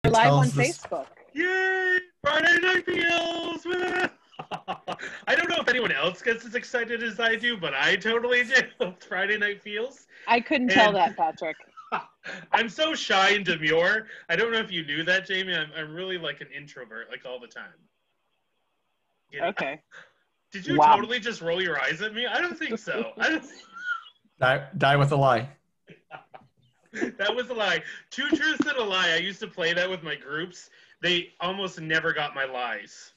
We're live on tells this. Facebook. Yay! Friday Night Feels! I don't know if anyone else gets as excited as I do, but I totally do. Friday Night Feels. I couldn't tell that, Patrick. I'm so shy and demure. I don't know if you knew that, Jamie. I'm really like an introvert, like all the time. Okay. Did you totally just roll your eyes at me? I don't think so. Die with a lie. That was a lie. Two truths and a lie. I used to play that with my groups. They almost never got my lies.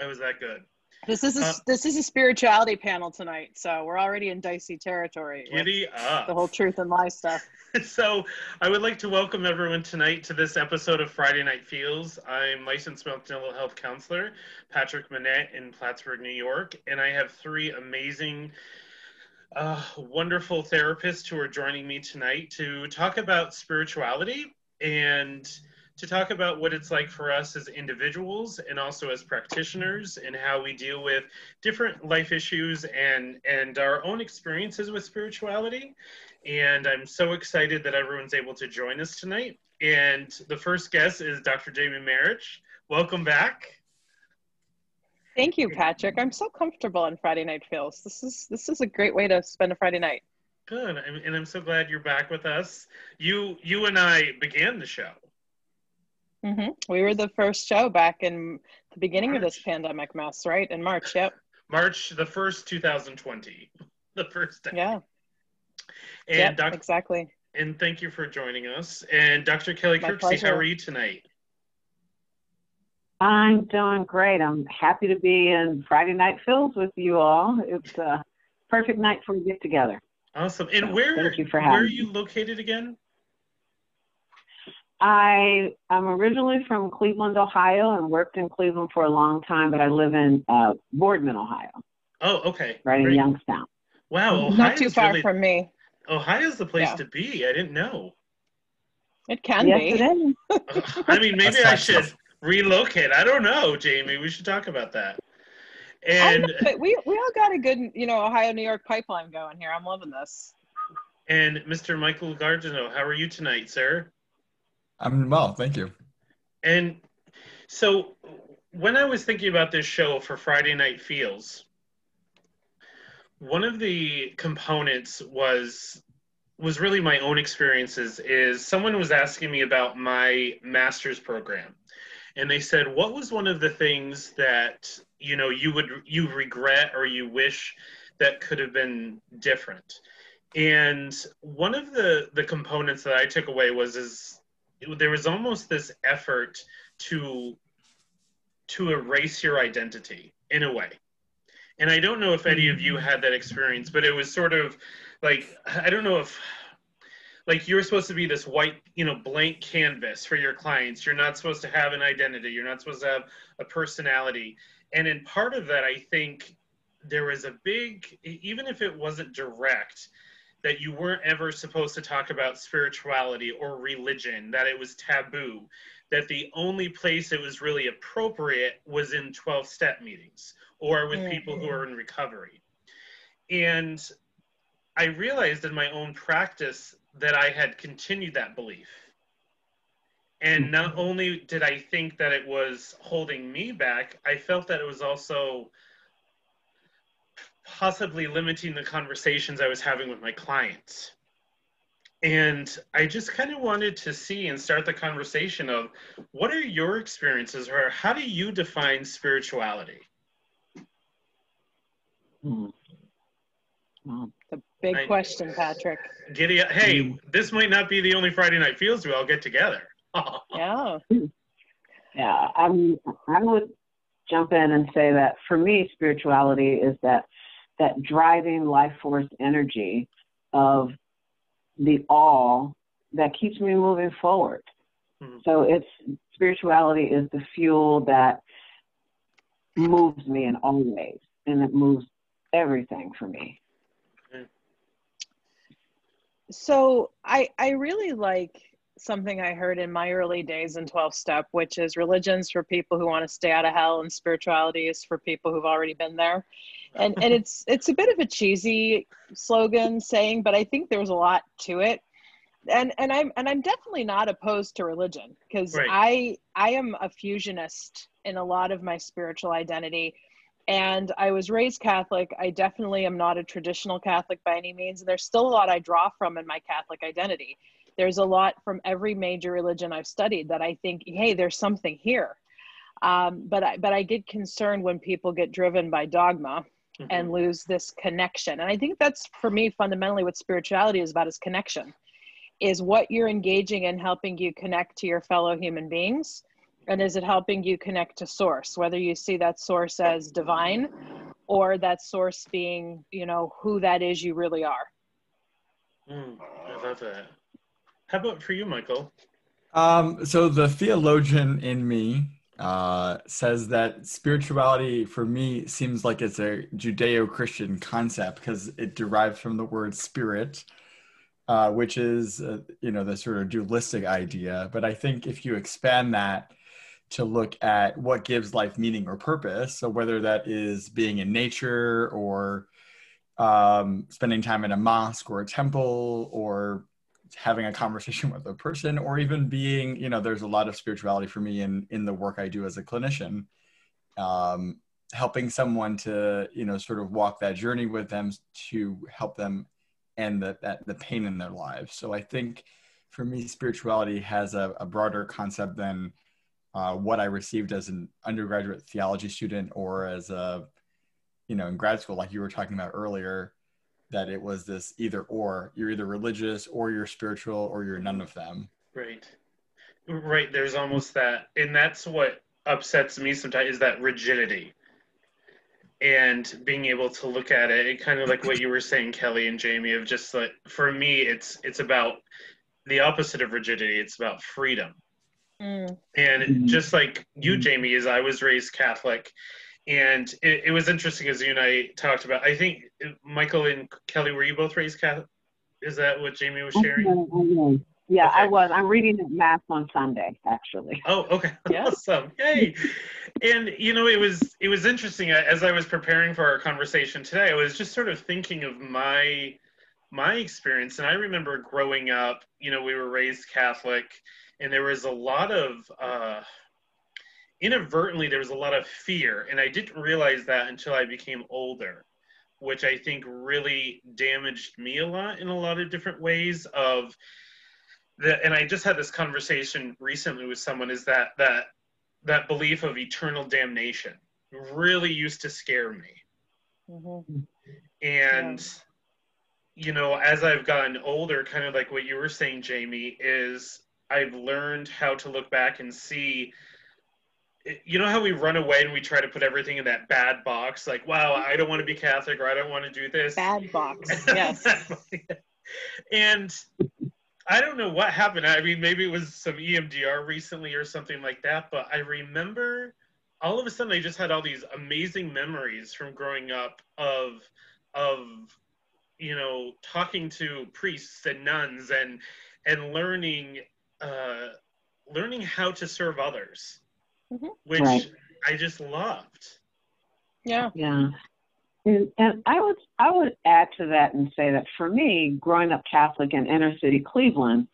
I was that good. This is a spirituality panel tonight, so we're already in dicey territory. Giddy up. The whole truth and lie stuff. So I would like to welcome everyone tonight to this episode of Friday Night Feels. I'm licensed mental health counselor Patrick Monette in Plattsburgh, New York, and I have three amazing wonderful therapists who are joining me tonight to talk about spirituality and to talk about what it's like for us as individuals and also as practitioners and how we deal with different life issues and our own experiences with spirituality. And I'm so excited that everyone's able to join us tonight. And the first guest is Dr. Jamie Marich. Welcome back. Thank you, Patrick. I'm so comfortable on Friday Night Feels. This is a great way to spend a Friday night. Good, and I'm so glad you're back with us. You and I began the show. Mm-hmm. We were the first show back in the beginning of this pandemic mess, right? In March, yep. March the 1st, 2020, the first day. Yeah. And yep, exactly. And thank you for joining us. And Dr. Kellie Kirksey, how are you tonight? I'm doing great. I'm happy to be in Friday Night Feels with you all. It's a perfect night for a get together. Awesome. And so thank you for having where are me. you located again? I'm originally from Cleveland, Ohio, and worked in Cleveland for a long time, but I live in Boardman, Ohio. Oh, okay. Right in Youngstown. Wow. Ohio's not too far from me. Ohio's the place to be. I didn't know. It can yes, be. It is. I mean, maybe I should relocate. I don't know, Jamie. We should talk about that. And but we all got a good, Ohio, New York pipeline going here. I'm loving this. And Mr. Michael Gargano, how are you tonight, sir? I'm well, thank you. And so when I was thinking about this show for Friday Night Feels, one of the components was really my own experiences. Is someone was asking me about my master's program, and they said, what was one of the things that you regret or you wish that could have been different? And one of the components that I took away was there was almost this effort to erase your identity in a way. And I don't know if any of you had that experience, but it was sort of like, I don't know if, like, you're supposed to be this white, blank canvas for your clients. You're not supposed to have an identity. You're not supposed to have a personality. And in part of that, I think there was a big, even if it wasn't direct, that you weren't ever supposed to talk about spirituality or religion, that it was taboo, that the only place it was really appropriate was in 12-step meetings or with people who are in recovery. And I realized in my own practice that I had continued that belief. And not only did I think that it was holding me back, I felt that it was also possibly limiting the conversations I was having with my clients. And I just kind of wanted to see and start the conversation of what are your experiences, or how do you define spirituality? The big question, Patrick. Giddy up. Hey, this might not be the only Friday Night Feels we all get together. Yeah. Yeah, I would jump in and say that for me, spirituality is that driving life force energy of the all that keeps me moving forward. Mm-hmm. So spirituality is the fuel that moves me in all ways, and it moves everything for me. So I really like something I heard in my early days in 12-step, which is religion's for people who want to stay out of hell and spirituality is for people who've already been there. And it's a bit of a cheesy slogan saying, but I think there's a lot to it. I'm definitely not opposed to religion, because Right. I am a fusionist in a lot of my spiritual identity. And I was raised Catholic. I definitely am not a traditional Catholic by any means. And there's still a lot I draw from in my Catholic identity. There's a lot from every major religion I've studied that I think, hey, there's something here. But I get concerned when people get driven by dogma and lose this connection. And I think that's, for me, fundamentally what spirituality is about, is connection. Is what you're engaging in helping you connect to your fellow human beings? And is it helping you connect to source, whether you see that source as divine or that source being, who that is you really are? I love that. How about for you, Michael? So the theologian in me says that spirituality for me seems like it's a Judeo-Christian concept because it derives from the word spirit, which is, the sort of dualistic idea. But I think if you expand that to look at what gives life meaning or purpose, so whether that is being in nature or spending time in a mosque or a temple or having a conversation with a person, or even being, there's a lot of spirituality for me in the work I do as a clinician, helping someone to, sort of walk that journey with them to help them end the pain in their lives. So I think for me, spirituality has a broader concept than what I received as an undergraduate theology student or as a, in grad school, like you were talking about earlier, that it was this either or. You're either religious or you're spiritual or you're none of them. Right. Right. There's almost that. And that's what upsets me sometimes, is that rigidity. And being able to look at it, kind of like what you were saying, Kelly and Jamie, of just like, for me, it's about the opposite of rigidity. It's about freedom. And just like you, Jamie, is I was raised Catholic. And it was interesting, as you and I talked about, I think Michael and Kelly, were you both raised Catholic? Is that what Jamie was sharing? Yeah, Okay. I was. I'm reading at Mass on Sunday, actually. Oh, okay. Yeah. Awesome. Yay. And, it was interesting. As I was preparing for our conversation today, I was just sort of thinking of my experience. And I remember growing up, we were raised Catholic, and there was a lot of, inadvertently, there was a lot of fear. And I didn't realize that until I became older, which I think really damaged me a lot in a lot of different ways and I just had this conversation recently with someone, is that belief of eternal damnation really used to scare me. And, as I've gotten older, kind of like what you were saying, Jamie, is I've learned how to look back and see, how we run away and we try to put everything in that bad box, like, wow, I don't want to be Catholic, or I don't want to do this. Bad box, yes. And I don't know what happened. I mean, maybe it was some EMDR recently or something like that, but I remember all of a sudden I just had all these amazing memories from growing up of talking to priests and nuns and learning how to serve others, which I just loved. Yeah. And I would add to that and say that for me, growing up Catholic in inner city Cleveland,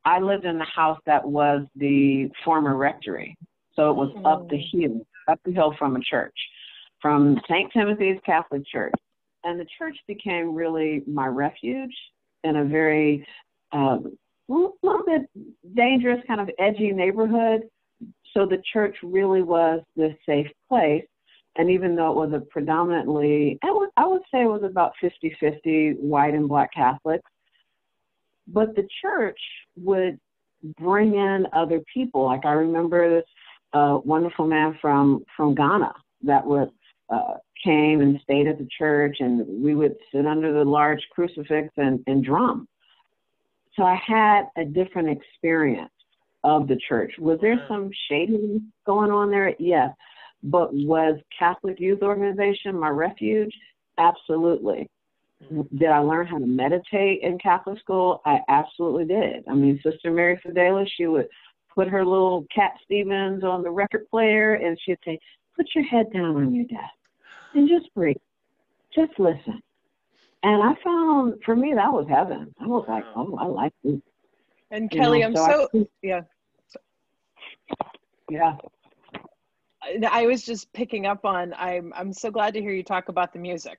I lived in the house that was the former rectory. So it was up the hill from a church, from St. Timothy's Catholic Church. And the church became really my refuge in a very little bit dangerous, kind of edgy neighborhood. So the church really was this safe place. And even though it was a predominantly, I would say it was about 50-50 white and black Catholics, but the church would bring in other people. Like I remember this wonderful man from Ghana that would came and stayed at the church, and we would sit under the large crucifix and drum. So I had a different experience of the church. Was there some shading going on there? Yes. But was Catholic Youth Organization my refuge? Absolutely. Did I learn how to meditate in Catholic school? I absolutely did. I mean, Sister Mary Fidelis, she would put her little Cat Stevens on the record player, and she'd say, put your head down on your desk and just breathe. Just listen. And I found, for me, that was heaven. I was like, oh, I like this. And Kellie, yeah. Yeah. I was just picking up on, I'm so glad to hear you talk about the music,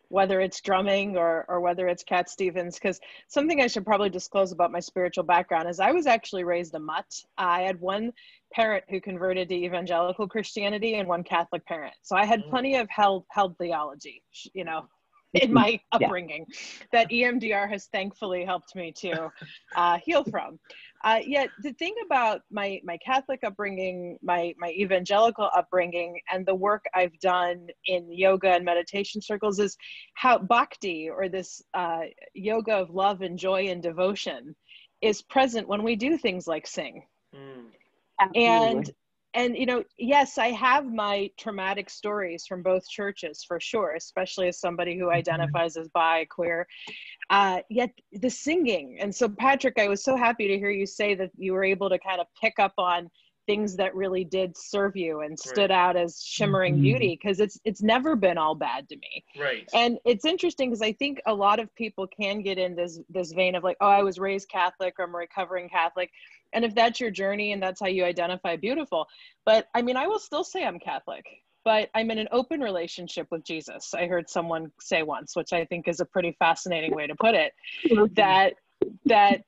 whether it's drumming or whether it's Cat Stevens, because something I should probably disclose about my spiritual background is I was actually raised a mutt. I had one parent who converted to evangelical Christianity and one Catholic parent. So I had plenty of held theology, you know, in my upbringing that EMDR has thankfully helped me to heal from. Yet the thing about my Catholic upbringing, my evangelical upbringing, and the work I've done in yoga and meditation circles is how bhakti, or this yoga of love and joy and devotion, is present when we do things like sing. And you know, yes, I have my traumatic stories from both churches for sure, especially as somebody who identifies as bi, queer. Yet the singing. And so Patrick, I was so happy to hear you say that you were able to kind of pick up on things that really did serve you and stood out as shimmering beauty, because it's never been all bad to me. Right. And it's interesting because I think a lot of people can get in this vein of like, oh, I was raised Catholic, or I'm a recovering Catholic. And if that's your journey and that's how you identify, beautiful. But I mean, I will still say I'm Catholic, but I'm in an open relationship with Jesus. I heard someone say once, which I think is a pretty fascinating way to put it, that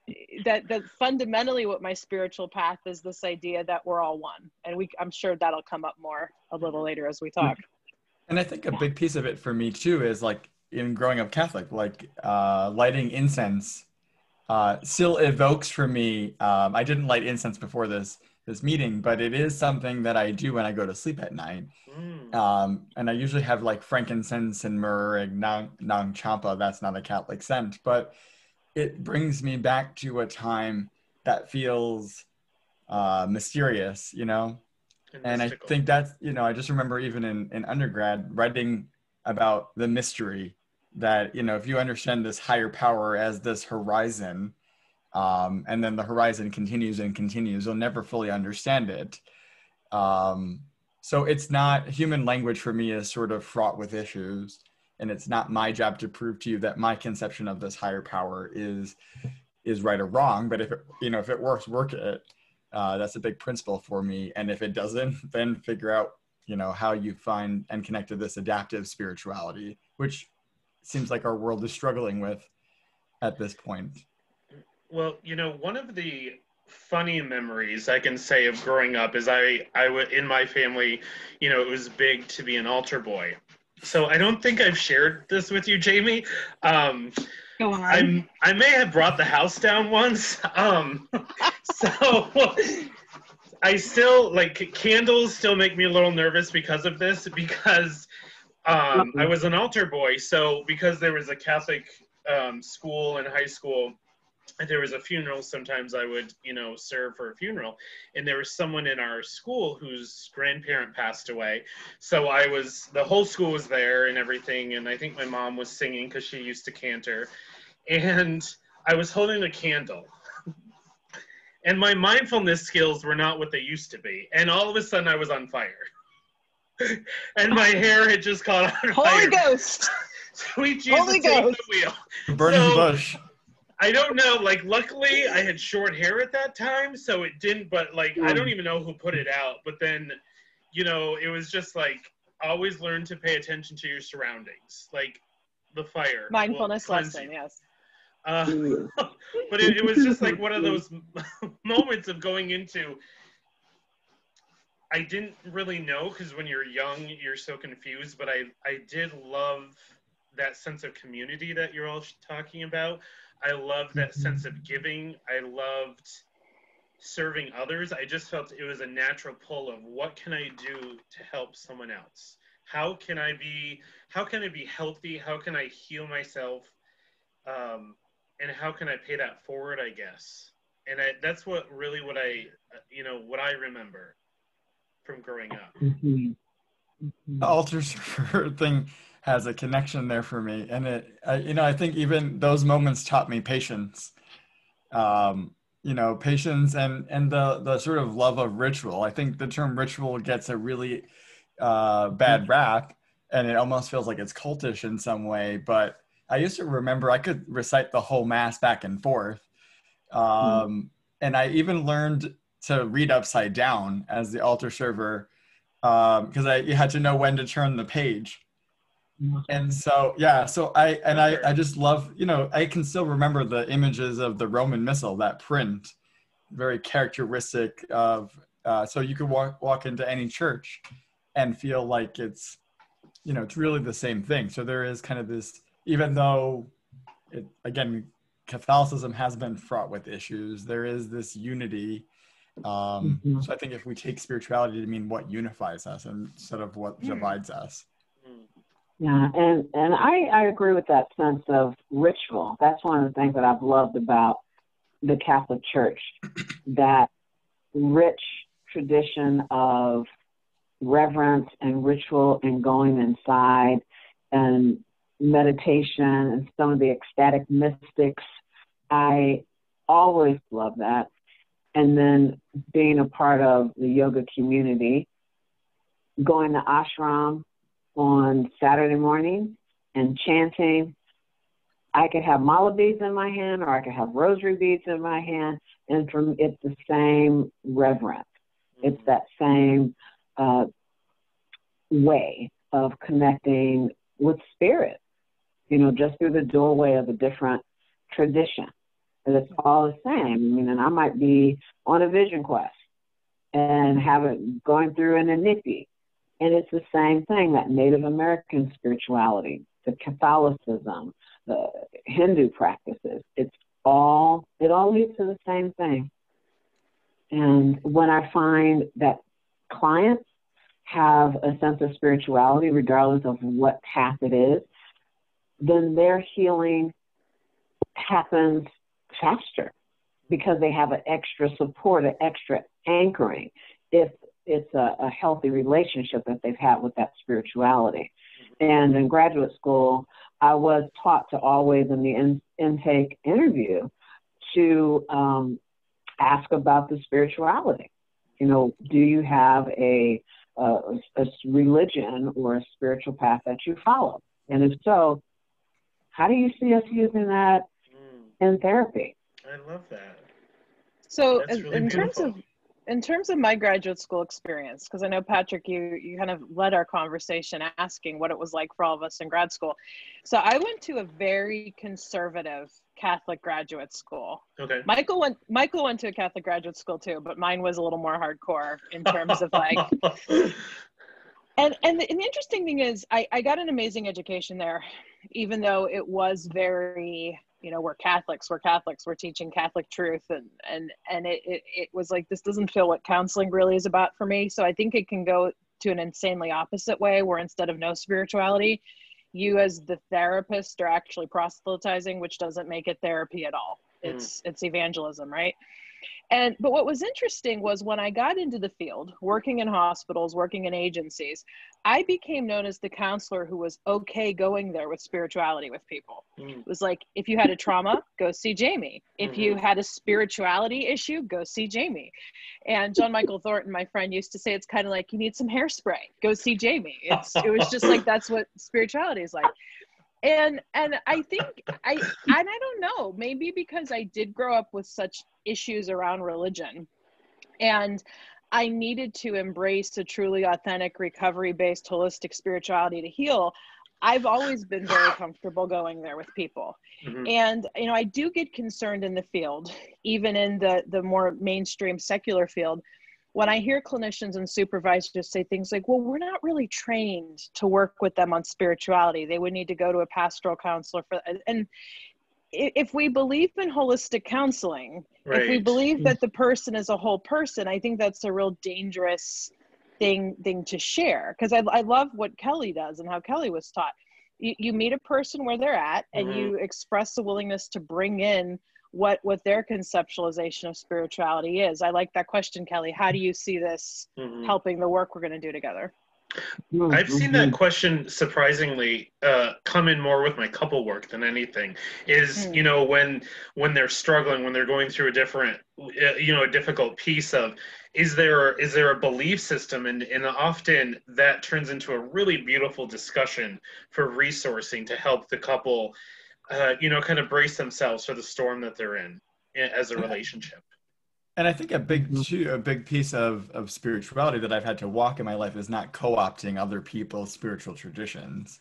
fundamentally what my spiritual path is, this idea that we're all one. And I'm sure that'll come up more a little later as we talk. And I think a big piece of it for me too is like in growing up Catholic, like lighting incense still evokes for me. I didn't light incense before this meeting, but it is something that I do when I go to sleep at night. And I usually have like frankincense and myrrh and nang champa. That's not a Catholic scent, but it brings me back to a time that feels mysterious, you know? And I think that's, you know, I just remember even in undergrad writing about the mystery that, you know, if you understand this higher power as this horizon, and then the horizon continues and continues, you'll never fully understand it. So it's not, human language for me is sort of fraught with issues, and it's not my job to prove to you that my conception of this higher power is right or wrong. But if it, you know, if it works, work it. That's a big principle for me. And if it doesn't, then figure out, you know, how you find and connect to this adaptive spirituality, which seems like our world is struggling with at this point. Well, you know, one of the funny memories I can say of growing up is in my family, you know, it was big to be an altar boy. So I don't think I've shared this with you, Jamie. Go on. I may have brought the house down once. So I still, like, candles still make me a little nervous because of this, because I was an altar boy. So because there was a Catholic school in high school, there was a funeral. Sometimes I would, you know, serve for a funeral, and there was someone in our school whose grandparent passed away. So the whole school was there and everything. And I think my mom was singing because she used to cantor, and I was holding a candle, and my mindfulness skills were not what they used to be. And all of a sudden I was on fire and my hair had just caught on fire. Holy Ghost. Sweet Jesus, Holy take Ghost. the wheel. Burning bush. I don't know, like, luckily I had short hair at that time, so it didn't, but, like, I don't even know who put it out. But then, you know, it was just, like, always learn to pay attention to your surroundings. Like, the fire. Mindfulness lesson, yes. But it was just, like, one of those moments of going into, I didn't really know, because when you're young, you're so confused, but I did love that sense of community that you're all talking about. I loved that sense of giving. I loved serving others. I just felt it was a natural pull of what can I do to help someone else? How can I be healthy? How can I heal myself? And how can I pay that forward, I guess? And that's what I remember from growing up. The altar server thing has a connection there for me. And I think even those moments taught me patience, patience and the sort of love of ritual. I think the term ritual gets a really bad rap, and it almost feels like it's cultish in some way, but I used to remember I could recite the whole mass back and forth. And I even learned to read upside down as the altar server, because you had to know when to turn the page. And so, so I just love, I can still remember the images of the Roman Missal, that print, very characteristic of, so you could walk into any church and feel like it's, it's really the same thing. So there is kind of this, even though again, Catholicism has been fraught with issues, there is this unity. So I think if we take spirituality to mean what unifies us instead of what divides us. Yeah, and I agree with that sense of ritual. That's one of the things that I've loved about the Catholic Church, that rich tradition of reverence and ritual and going inside and meditation and some of the ecstatic mystics. I always love that. And then being a part of the yoga community, going to ashram on Saturday morning and chanting. I could have mala beads in my hand, or I could have rosary beads in my hand, and it's the same reverence. It's that same way of connecting with spirit, just through the doorway of a different tradition. And it's all the same. And I might be on a vision quest and going through an inipi. And it's the same thing, that Native American spirituality, the Catholicism, the Hindu practices. It all leads to the same thing. And when I find that clients have a sense of spirituality, regardless of what path it is, then their healing happens faster because they have an extra support, an extra anchoring. If it's a healthy relationship that they've had with that spirituality. And in graduate school, I was taught to always, in the intake interview, to ask about the spirituality. Do you have a religion or a spiritual path that you follow? And if so, how do you see us using that in therapy? I love that. So That's really beautiful. In terms of my graduate school experience, because I know, Patrick, you kind of led our conversation asking what it was like for all of us in grad school. So I went to a very conservative Catholic graduate school. Okay. Michael went to a Catholic graduate school too, but mine was a little more hardcore in terms of like. And the interesting thing is, I got an amazing education there, even though it was very, we're Catholics, we're teaching Catholic truth. And it was like, this doesn't feel what counseling really is about for me. So I think it can go to an insanely opposite way, where instead of no spirituality, you as the therapist are actually proselytizing, which doesn't make it therapy at all. It's evangelism, right? But what was interesting was when I got into the field, working in hospitals, working in agencies, I became known as the counselor who was okay going there with spirituality with people. It was like, if you had a trauma, go see Jamie. If you had a spirituality issue, go see Jamie. And John Michael Thornton, my friend, used to say, it's kind of like, you need some hairspray, go see Jamie. It was just like, that's what spirituality is like. And I think I don't know, maybe because I did grow up with such issues around religion, and I needed to embrace a truly authentic, recovery-based, holistic spirituality to heal. I've always been very comfortable going there with people. And, I do get concerned in the field, even in the more mainstream secular field, when I hear clinicians and supervisors say things like, well, we're not really trained to work with them on spirituality. They would need to go to a pastoral counselor for that. And if we believe in holistic counseling, right, if we believe that the person is a whole person, I think that's a real dangerous thing to share. Because I love what Kellie does and how Kellie was taught. You meet a person where they're at, and you express a willingness to bring in what their conceptualization of spirituality is. I like that question, Kellie. How do you see this helping the work we're going to do together? I've seen that question surprisingly come in more with my couple work than anything. Is when they're struggling, when they're going through a different, a difficult piece of, is there a belief system, and often that turns into a really beautiful discussion for resourcing to help the couple kind of brace themselves for the storm that they're in as a relationship. And I think a big piece of spirituality that I've had to walk in my life is not co-opting other people's spiritual traditions.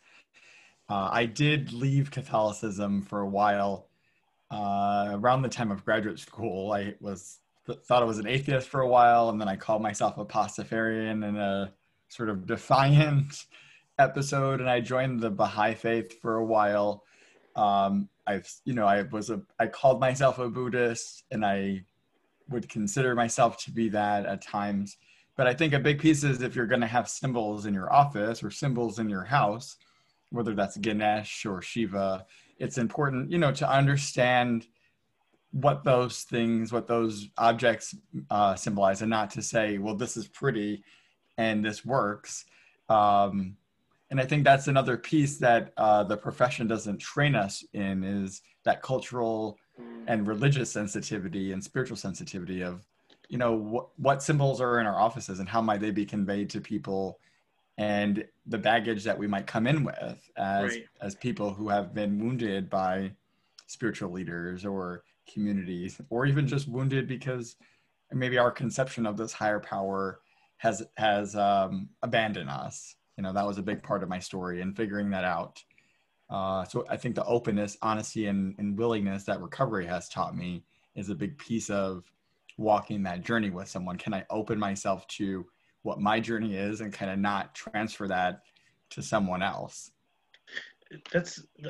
I did leave Catholicism for a while. Around the time of graduate school, I thought I was an atheist for a while, and then I called myself a pastafarian in a sort of defiant episode, and I joined the Baha'i faith for a while. I called myself a Buddhist, and I would consider myself to be that at times. But I think a big piece is if you're going to have symbols in your office or symbols in your house, whether that's Ganesh or Shiva, it's important, to understand what those objects symbolize, and not to say, well, this is pretty and this works. And I think that's another piece that the profession doesn't train us in, is that cultural and religious sensitivity and spiritual sensitivity of, what symbols are in our offices and how might they be conveyed to people, and the baggage that we might come in with as people who have been wounded by spiritual leaders or communities, or even just wounded because maybe our conception of this higher power has abandoned us. That was a big part of my story and figuring that out. So I think the openness, honesty, and willingness that recovery has taught me is a big piece of walking that journey with someone. Can I open myself to what my journey is and kind of not transfer that to someone else?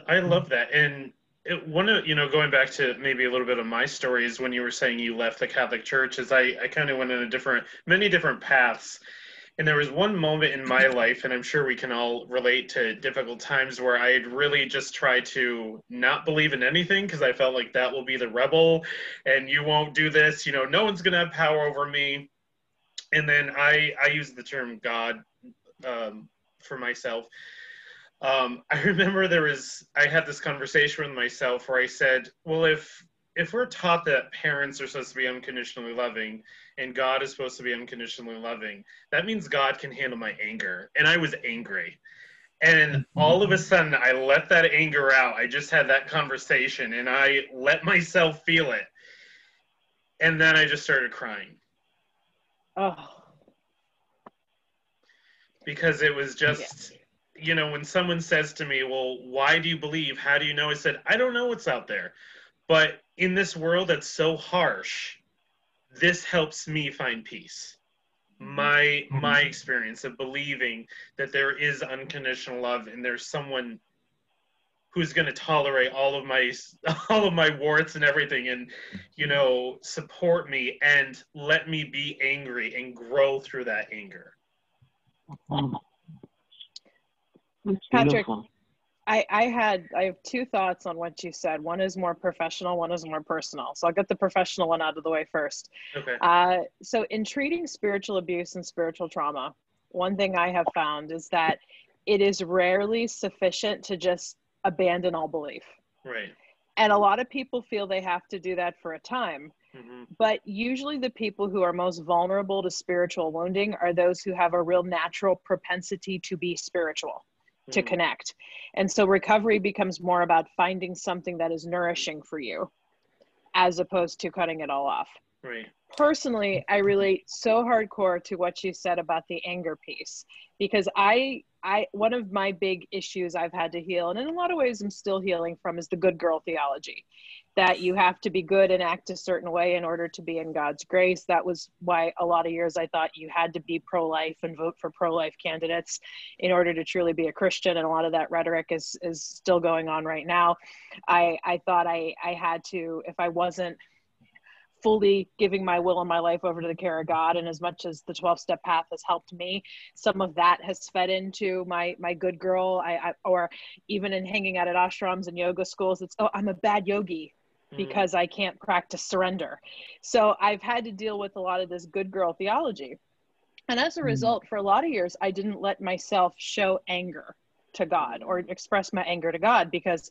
I love that. And going back to maybe a little bit of my stories, when you were saying you left the Catholic Church, is I kind of went in many different paths. And there was one moment in my life, and I'm sure we can all relate to difficult times, where I had really just tried to not believe in anything because I felt like that will be the rebel and you won't do this. No one's going to have power over me. And then I used the term God for myself. I remember I had this conversation with myself where I said, well, if we're taught that parents are supposed to be unconditionally loving and God is supposed to be unconditionally loving, that means God can handle my anger. And I was angry. And all of a sudden, I let that anger out. I just had that conversation, and I let myself feel it. And then I just started crying. Oh. Because it was just, when someone says to me, well, why do you believe? How do you know? I said, I don't know what's out there. But in this world that's so harsh, this helps me find peace. My experience of believing that there is unconditional love and there's someone who's going to tolerate all of my warts and everything, and support me and let me be angry and grow through that anger. Patrick, I have two thoughts on what you said. One is more professional, one is more personal. So I'll get the professional one out of the way first. Okay. So in treating spiritual abuse and spiritual trauma, one thing I have found is that it is rarely sufficient to just abandon all belief. Right. And a lot of people feel they have to do that for a time. Mm-hmm. But usually the people who are most vulnerable to spiritual wounding are those who have a real natural propensity to be spiritual, to connect. And so recovery becomes more about finding something that is nourishing for you as opposed to cutting it all off. Right. Personally, I relate so hardcore to what you said about the anger piece, because one of my big issues I've had to heal, and in a lot of ways I'm still healing from, is the good girl theology, that you have to be good and act a certain way in order to be in God's grace. That was why a lot of years I thought you had to be pro-life and vote for pro-life candidates in order to truly be a Christian. And a lot of that rhetoric is still going on right now. I thought I had to, if I wasn't fully giving my will and my life over to the care of God, and as much as the 12-step path has helped me, some of that has fed into my good girl, or even in hanging out at ashrams and yoga schools, it's, oh, I'm a bad yogi because I can't practice surrender. So I've had to deal with a lot of this good girl theology. And as a result, for a lot of years, I didn't let myself show anger to God or express my anger to God, because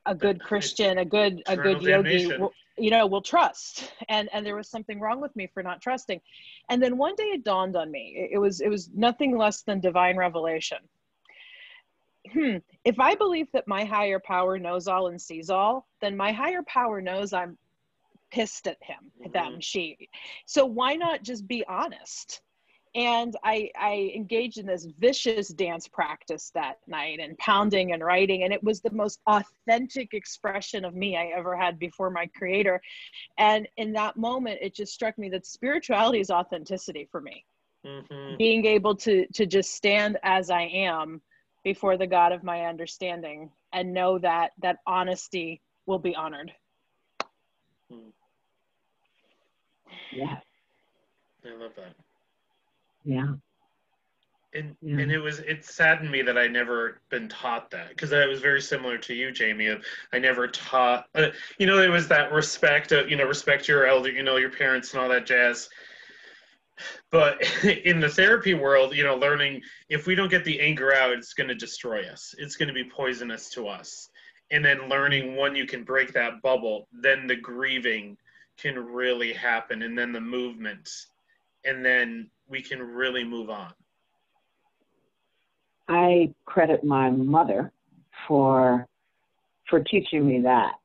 a good Christian, a good yogi, will trust. And there was something wrong with me for not trusting. And then one day it dawned on me. It was nothing less than divine revelation. If I believe that my higher power knows all and sees all, then my higher power knows I'm pissed at him, them, she. So why not just be honest? And I engaged in this vicious dance practice that night, and pounding and writing. And it was the most authentic expression of me I ever had before my creator. And in that moment, it just struck me that spirituality is authenticity for me. Being able to just stand as I am before the God of my understanding, and know that honesty will be honored. Yeah. I love that. Yeah. And it saddened me that I never been taught that, because I was very similar to you, Jamie. I never taught, it was that respect, respect your elder, your parents and all that jazz. But in the therapy world, learning, if we don't get the anger out, it's going to destroy us. It's going to be poisonous to us. And then learning when you can break that bubble, then the grieving can really happen, and then the movement, and then we can really move on. I credit my mother for teaching me that,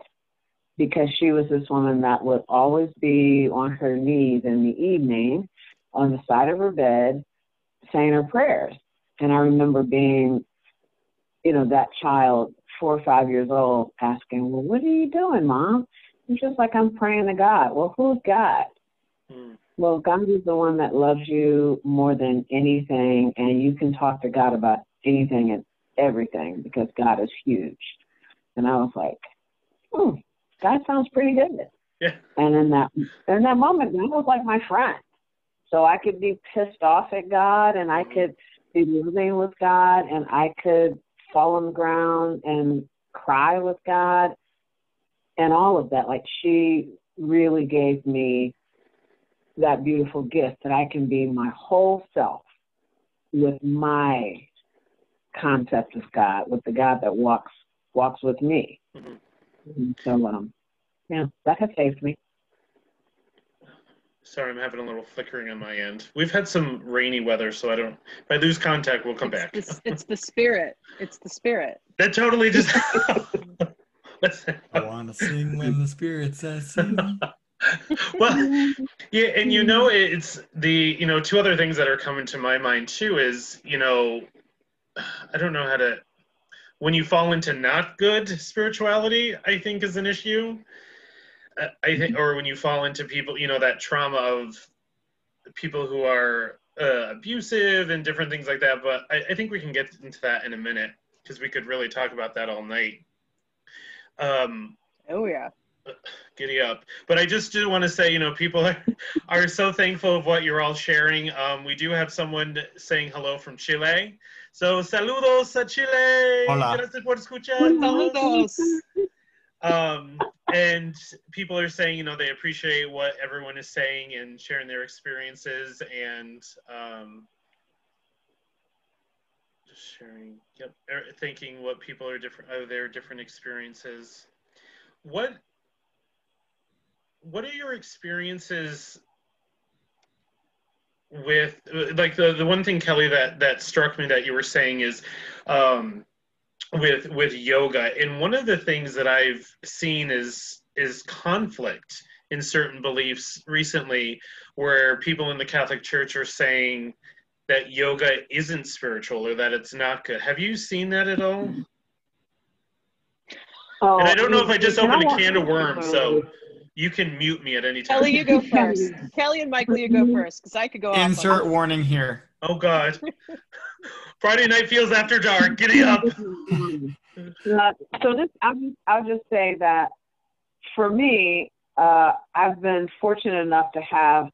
because she was this woman that would always be on her knees in the evening on the side of her bed saying her prayers. And I remember being, that child, 4 or 5 years old, asking, well, what are you doing, Mom? And she's like, I'm praying to God. Well, who's God? Well, God is the one that loves you more than anything, and you can talk to God about anything and everything, because God is huge. And I was like, God sounds pretty good. Yeah. And in that moment, God was like my friend. So I could be pissed off at God, and I could be living with God, and I could fall on the ground and cry with God, and all of that. Like, she really gave me that beautiful gift that I can be my whole self with my concept of God, with the God that walks with me. So, that has saved me. Sorry, I'm having a little flickering on my end. We've had some rainy weather, so if I lose contact, we'll come back. It's the spirit. It's the spirit. That totally just... I want to sing when the spirit says sing. Well, yeah, and it's the, two other things that are coming to my mind too is, I don't know how to, when you fall into not good spirituality, I think is an issue. I think, or when you fall into people, that trauma of people who are abusive and different things like that. But I think we can get into that in a minute, because we could really talk about that all night. Oh yeah. Giddy up. But I just do want to say, people are so thankful of what you're all sharing. We do have someone saying hello from Chile. So, saludos a Chile. Hola. Gracias por escuchar. Saludos. And people are saying, they appreciate what everyone is saying and sharing their experiences, and just sharing, thinking what people are different of their different experiences. What are your experiences with, like, the one thing, Kellie, that struck me that you were saying is with yoga, and one of the things that I've seen is conflict in certain beliefs recently, where people in the Catholic Church are saying that yoga isn't spiritual, or that it's not good. Have you seen that at all? And I don't know if I just opened a can of worms, so you can mute me at any time. Kellie, you go first. Kellie and Michael, you go first, because I could go off. Insert warning here. Oh, God. Friday Night Feels After Dark. Giddy up. So I'll just say that for me, I've been fortunate enough to have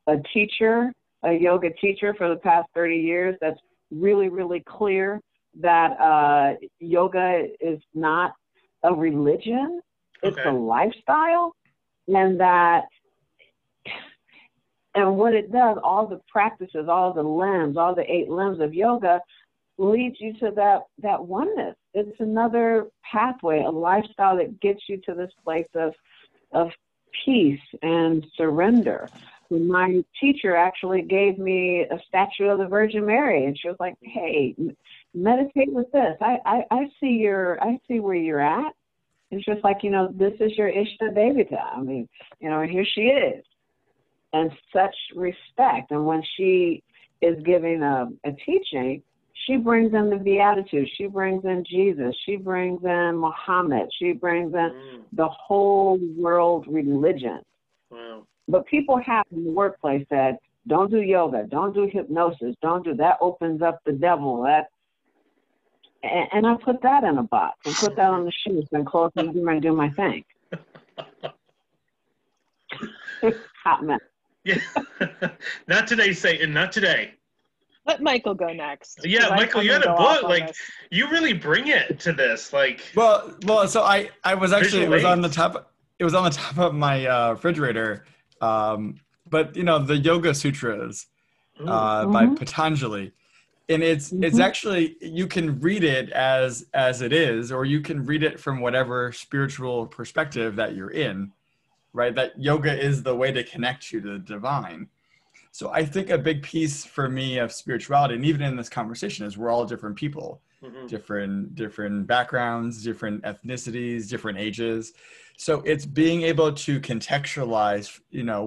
a yoga teacher for the past 30 years that's really, really clear that yoga is not a religion. It's a lifestyle. And what it does, all the practices, all the limbs, all the 8 limbs of yoga leads you to that oneness. It's another pathway, a lifestyle that gets you to this place of peace and surrender. My teacher actually gave me a statue of the Virgin Mary, and she was like, "Hey, meditate with this. I see where you're at." It's just like, this is your Ishta Devita. I mean, and here she is, and such respect. And when she is giving a teaching, she brings in the Beatitudes. She brings in Jesus. She brings in Muhammad. She brings in the whole world religion. Wow. But people have in the workplace that don't do yoga, don't do hypnosis, don't do that, opens up the devil. And I put that in a box and put that on the shoes and close the door and do my thing. Hot mess. Yeah. Not today, Satan. Not today. Let Michael go next. Yeah, Michael, you had a book. Like, you really bring it to this. Like, well. So I was actually, it was on the top of my refrigerator. But the Yoga Sutras by Patanjali, and it's actually, you can read it as it is, or you can read it from whatever spiritual perspective that you're in, right? That yoga is the way to connect you to the divine. So I think a big piece for me of spirituality, and even in this conversation, is we're all different people, different backgrounds, different ethnicities, different ages. So it's being able to contextualize,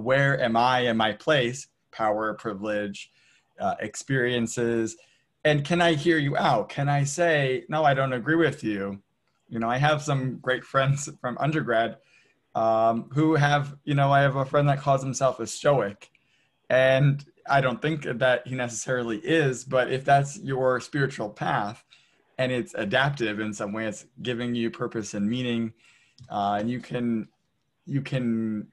where am I in my place, power, privilege, experiences, and can I hear you out? Can I say, no, I don't agree with you? I have some great friends from undergrad who have, I have a friend that calls himself a stoic, and I don't think that he necessarily is, but if that's your spiritual path and it's adaptive in some way, it's giving you purpose and meaning, and you can kind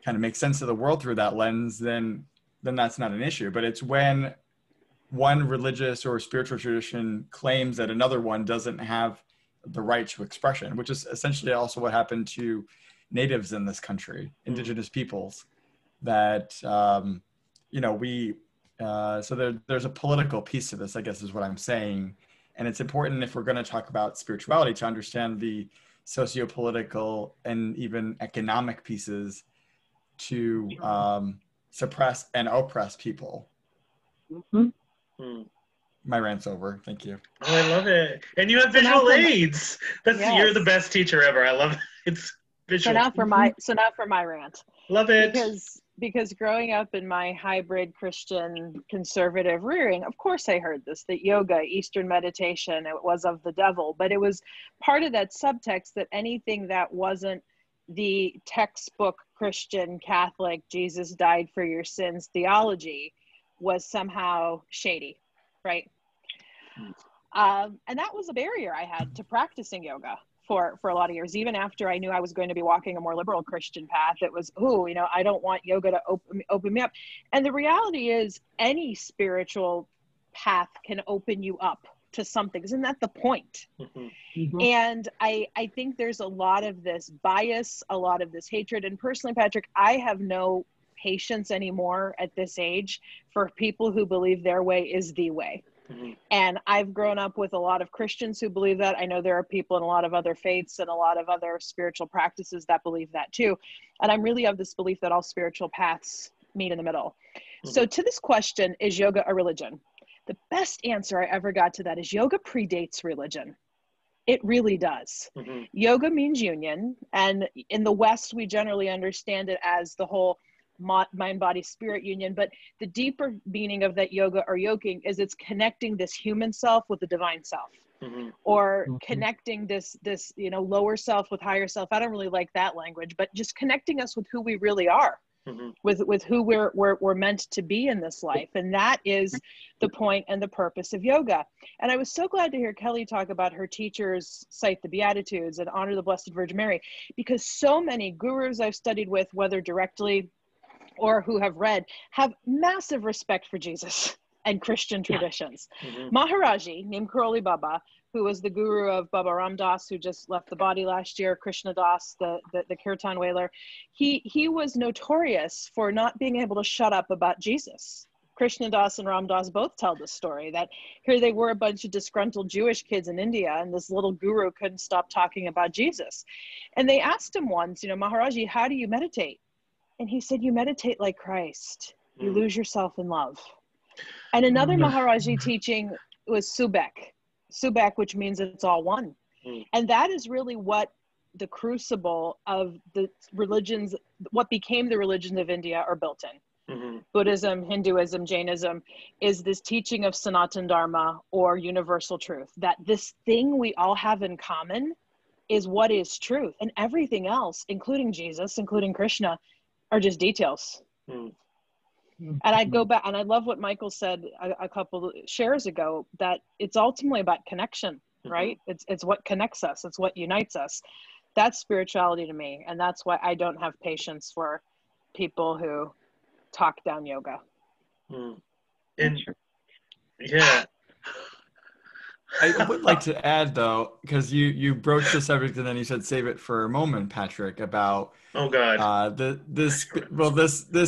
of make sense of the world through that lens, then that's not an issue. But it's when one religious or spiritual tradition claims that another one doesn't have the right to expression, which is essentially also what happened to natives in this country, indigenous peoples, that, so there's a political piece to this, I guess is what I'm saying. And it's important, if we're going to talk about spirituality, to understand the socio-political and even economic pieces to suppress and oppress people. My rant's over. Thank you. Oh, I love it. And you have visual aids. You're the best teacher ever. I love it. It's visual. So now for my rant. Love it. Because growing up in my hybrid Christian conservative rearing, of course I heard this, that yoga, Eastern meditation, it was of the devil, but it was part of that subtext that anything that wasn't the textbook Christian Catholic Jesus died for your sins theology was somehow shady, right? And that was a barrier I had to practicing yoga for a lot of years. Even after I knew I was going to be walking a more liberal Christian path, it was, I don't want yoga to open me up. And the reality is, any spiritual path can open you up to something. Isn't that the point? And I think there's a lot of this bias, a lot of this hatred. And personally, Patrick, I have no patience anymore at this age for people who believe their way is the way. And I've grown up with a lot of Christians who believe that. I know there are people in a lot of other faiths and a lot of other spiritual practices that believe that too. And I'm really of this belief that all spiritual paths meet in the middle. So to this question, is yoga a religion? The best answer I ever got to that is yoga predates religion. It really does. Yoga means union. And in the West, we generally understand it as the whole mind, body, spirit union. But the deeper meaning of that yoga or yoking is it's connecting this human self with the divine self, or connecting this lower self with higher self. I don't really like that language, but just connecting us with who we really are, with who we're meant to be in this life. And that is the point and the purpose of yoga. And I was so glad to hear Kellie talk about her teachers cite the Beatitudes and honor the Blessed Virgin Mary, because so many gurus I've studied with, whether directly or who have read, have massive respect for Jesus and Christian traditions. Maharaji, named Karoli Baba, who was the guru of Baba Ram Das, who just left the body last year, Krishna Das, the Kirtan whaler, he was notorious for not being able to shut up about Jesus, Krishna Das and Ram Dass both tell the story that here they were, a bunch of disgruntled Jewish kids in India, and this little guru couldn't stop talking about Jesus. And they asked him once, Maharaji, how do you meditate? And he said, you meditate like Christ. You lose yourself in love. And another Maharaji teaching was Subek, which means it's all one. And that is really what the crucible of the religions, what became the religions of India, are built in. Buddhism, Hinduism, Jainism is this teaching of Sanatan Dharma, or universal truth, that this thing we all have in common is what is truth. And everything else, including Jesus, including Krishna, are just details. And I go back, and I love what Michael said a couple shares ago, that it's ultimately about connection, right? It's what connects us. It's what unites us. That's spirituality to me. And that's why I don't have patience for people who talk down yoga. And yeah, I would like to add, though, because you broached the subject and then you said save it for a moment, Patrick, about this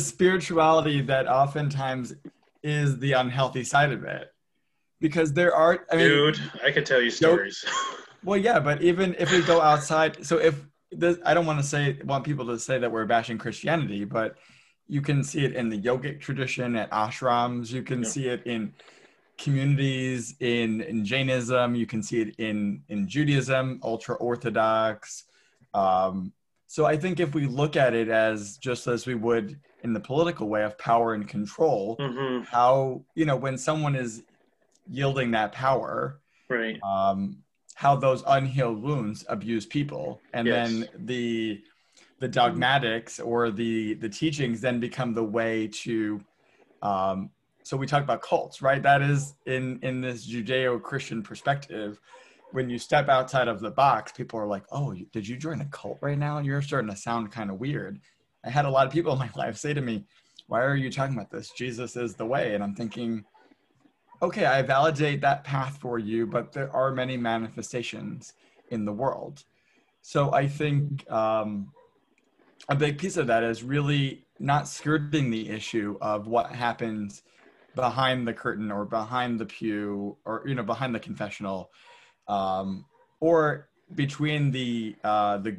spirituality that oftentimes is the unhealthy side of it, because there are, dude, I could tell you stories. Well, yeah, but even if we go outside, so if this, I don't want people to say that we're bashing Christianity, but you can see it in the yogic tradition at ashrams. You can see it in communities in Jainism. You can see it in Judaism, ultra orthodox. So I think if we look at it as just as we would in the political way of power and control, how, when someone is yielding that power, right? How those unhealed wounds abuse people, and then the dogmatics or the teachings then become the way to, so we talk about cults, right? That is in this Judeo-Christian perspective, when you step outside of the box, people are like, oh, did you join a cult right now? You're starting to sound kind of weird. I had a lot of people in my life say to me, why are you talking about this? Jesus is the way. And I'm thinking, okay, I validate that path for you, but there are many manifestations in the world. So I think a big piece of that is really not skirting the issue of what happens behind the curtain or behind the pew or, behind the confessional, or between the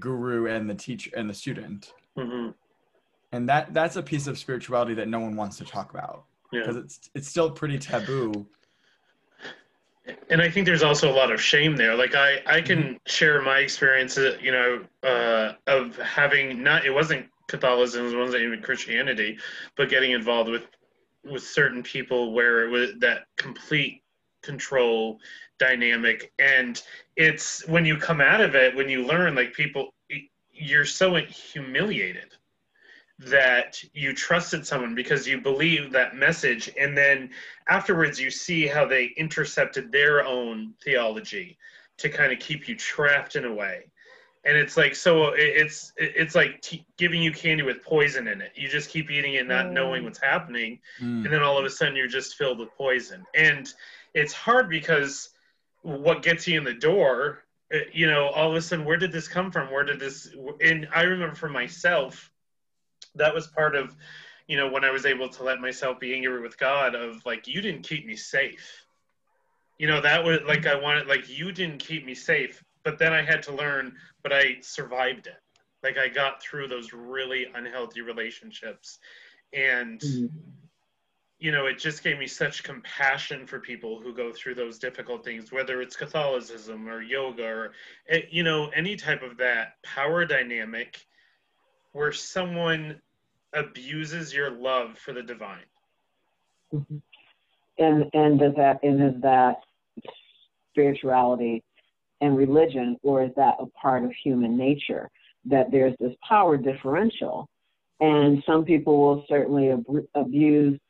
guru and the teacher and the student. And that's a piece of spirituality that no one wants to talk about, because it's still pretty taboo. And I think there's also a lot of shame there. Like I can share my experience, of having it wasn't Catholicism, it wasn't even Christianity, but getting involved with certain people where it was that complete control dynamic. And it's when you come out of it, when you learn, like, you're so humiliated that you trusted someone because you believe that message, and then afterwards you see how they intercepted their own theology to kind of keep you trapped in a way. And it's like, so it's like giving you candy with poison in it. You just keep eating it, not knowing what's happening, and then all of a sudden you're just filled with poison. And it's hard because what gets you in the door, all of a sudden, where did this come from? And I remember for myself, that was part of, when I was able to let myself be angry with God, of like, you didn't keep me safe. That was like, you didn't keep me safe. But then I had to learn, but I survived it. Like, I got through those really unhealthy relationships. And, it just gave me such compassion for people who go through those difficult things, whether it's Catholicism or yoga or, any type of that power dynamic where someone abuses your love for the divine. And is that spirituality and religion, or is that a part of human nature, that there's this power differential? And some people will certainly abuse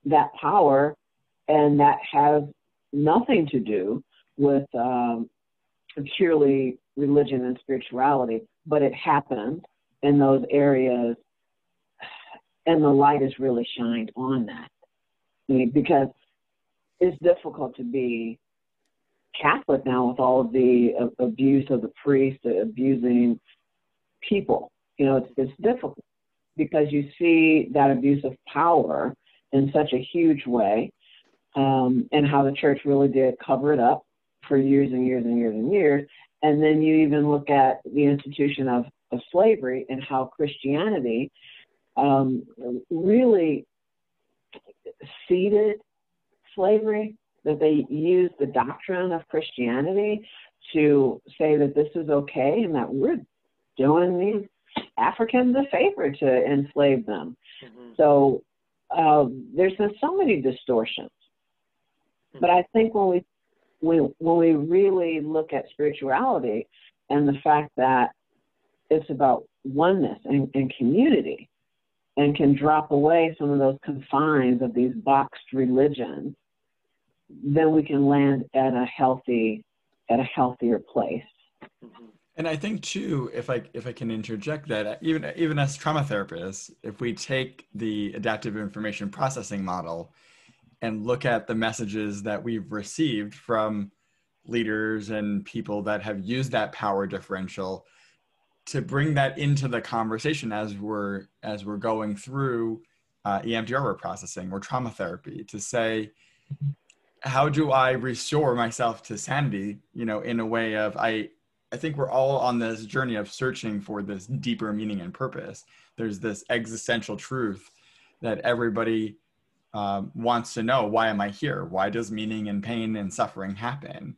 that power, and that has nothing to do with purely religion and spirituality, but it happens in those areas, and the light is really shined on that. Because it's difficult to be Catholic now with all of the abuse of the priest, abusing people. It's difficult because you see that abuse of power in such a huge way, and how the church really did cover it up for years and years and years and years. And then you even look at the institution of slavery and how Christianity really seeded slavery, that they used the doctrine of Christianity to say that this is okay and that we're doing these Africans a favor to enslave them. Mm-hmm. So there's been so many distortions. Mm-hmm. But I think when we really look at spirituality and the fact that it's about oneness and community, and can drop away some of those confines of these boxed religions, then we can land at a healthier place. And I think too, if I can interject that, even as trauma therapists, if we take the adaptive information processing model and look at the messages that we've received from leaders and people that have used that power differential, to bring that into the conversation as we're going through EMDR processing or trauma therapy, to say, how do I restore myself to sanity? In a way of, I think we're all on this journey of searching for this deeper meaning and purpose. There's this existential truth that everybody wants to know. Why am I here? Why does meaning and pain and suffering happen?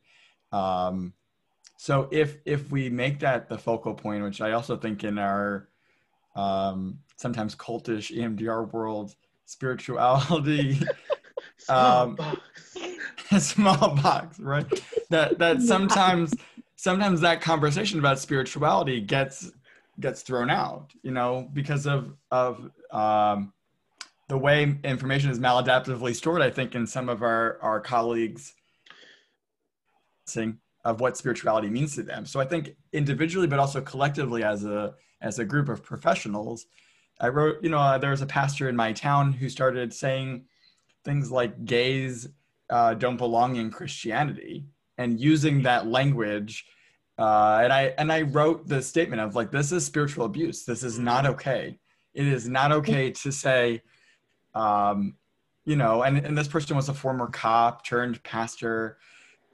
So if we make that the focal point, which I also think in our sometimes cultish EMDR world, spirituality, small box, right? That sometimes that conversation about spirituality gets thrown out, because of the way information is maladaptively stored. I think in some of our colleagues of what spirituality means to them. So I think individually, but also collectively as a group of professionals, I wrote, there was a pastor in my town who started saying things like gays don't belong in Christianity, and using that language. And I wrote the statement of like, this is spiritual abuse. This is not okay. It is not okay to say, and this person was a former cop turned pastor.